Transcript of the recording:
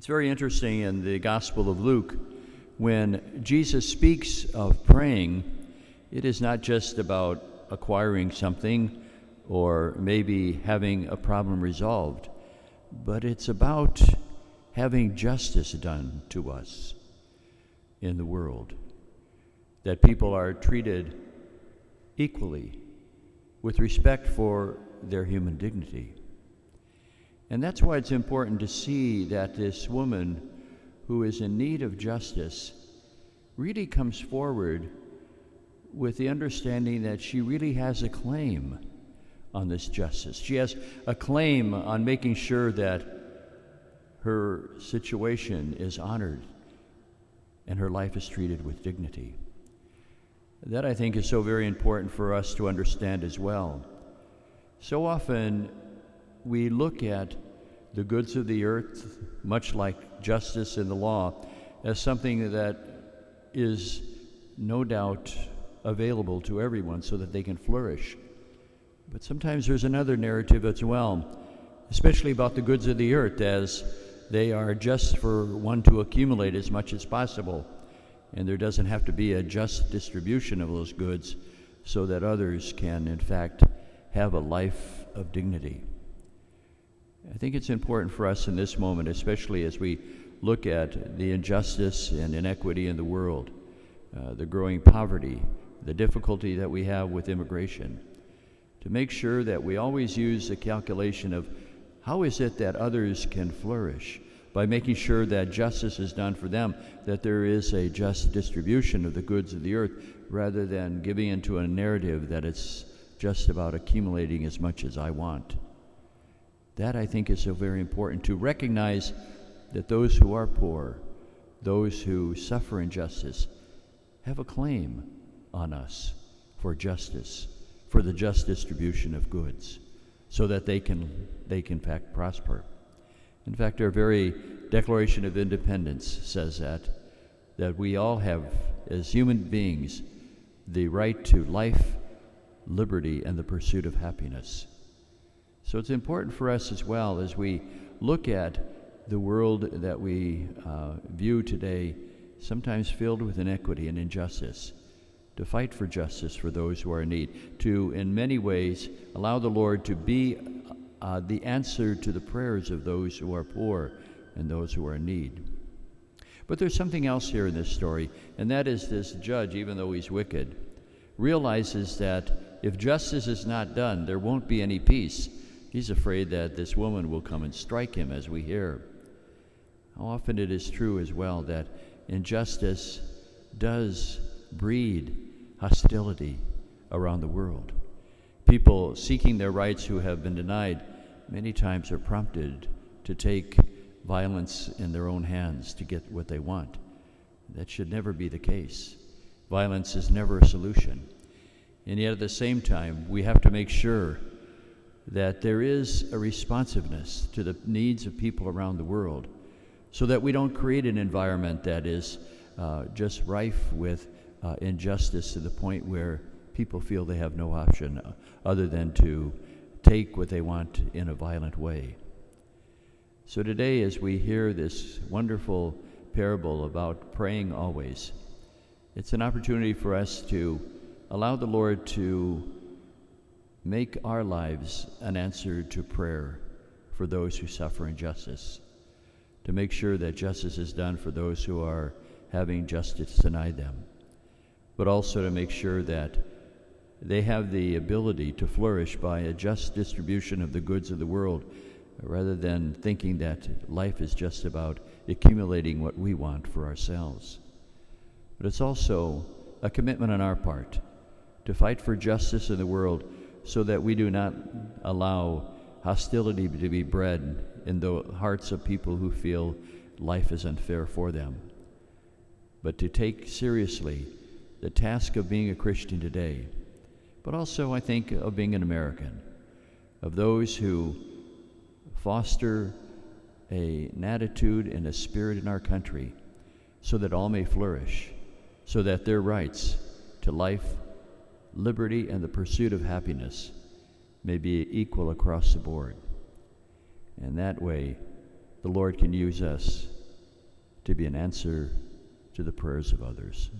It's very interesting in the Gospel of Luke, when Jesus speaks of praying, it is not just about acquiring something or maybe having a problem resolved, but it's about having justice done to us in the world, that people are treated equally with respect for their human dignity. And that's why it's important to see that this woman who is in need of justice really comes forward with the understanding that she really has a claim on this justice. She has a claim on making sure that her situation is honored and her life is treated with dignity. That, I think, is so very important for us to understand as well. So often we look at the goods of the earth, much like justice in the law, as something that is no doubt available to everyone so that they can flourish. But sometimes there's another narrative as well, especially about the goods of the earth, as they are just for one to accumulate as much as possible, and there doesn't have to be a just distribution of those goods so that others can, in fact, have a life of dignity. I think it's important for us in this moment, especially as we look at the injustice and inequity in the world, the growing poverty, the difficulty that we have with immigration, to make sure that we always use the calculation of how is it that others can flourish by making sure that justice is done for them, that there is a just distribution of the goods of the earth, rather than giving into a narrative that it's just about accumulating as much as I want. That, I think, is so very important, to recognize that those who are poor, those who suffer injustice, have a claim on us for justice, for the just distribution of goods, so that they can in fact prosper. In fact, our very Declaration of Independence says that we all have, as human beings, the right to life, liberty, and the pursuit of happiness. So it's important for us as well, as we look at the world that we view today, sometimes filled with inequity and injustice, to fight for justice for those who are in need, to, in many ways, allow the Lord to be the answer to the prayers of those who are poor and those who are in need. But there's something else here in this story, and that is this judge, even though he's wicked, realizes that if justice is not done, there won't be any peace. He's afraid that this woman will come and strike him, as we hear. How often it is true as well that injustice does breed hostility around the world. People seeking their rights who have been denied many times are prompted to take violence in their own hands to get what they want. That should never be the case. Violence is never a solution. And yet at the same time, we have to make sure that there is a responsiveness to the needs of people around the world, so that we don't create an environment that is just rife with injustice to the point where people feel they have no option other than to take what they want in a violent way. So today, as we hear this wonderful parable about praying always, it's an opportunity for us to allow the Lord to make our lives an answer to prayer for those who suffer injustice, to make sure that justice is done for those who are having justice denied them, but also to make sure that they have the ability to flourish by a just distribution of the goods of the world, rather than thinking that life is just about accumulating what we want for ourselves. But it's also a commitment on our part to fight for justice in the world, so that we do not allow hostility to be bred in the hearts of people who feel life is unfair for them, but to take seriously the task of being a Christian today, but also, I think, of being an American, of those who foster an attitude and a spirit in our country so that all may flourish, so that their rights to life, liberty, and the pursuit of happiness may be equal across the board. And that way, the Lord can use us to be an answer to the prayers of others.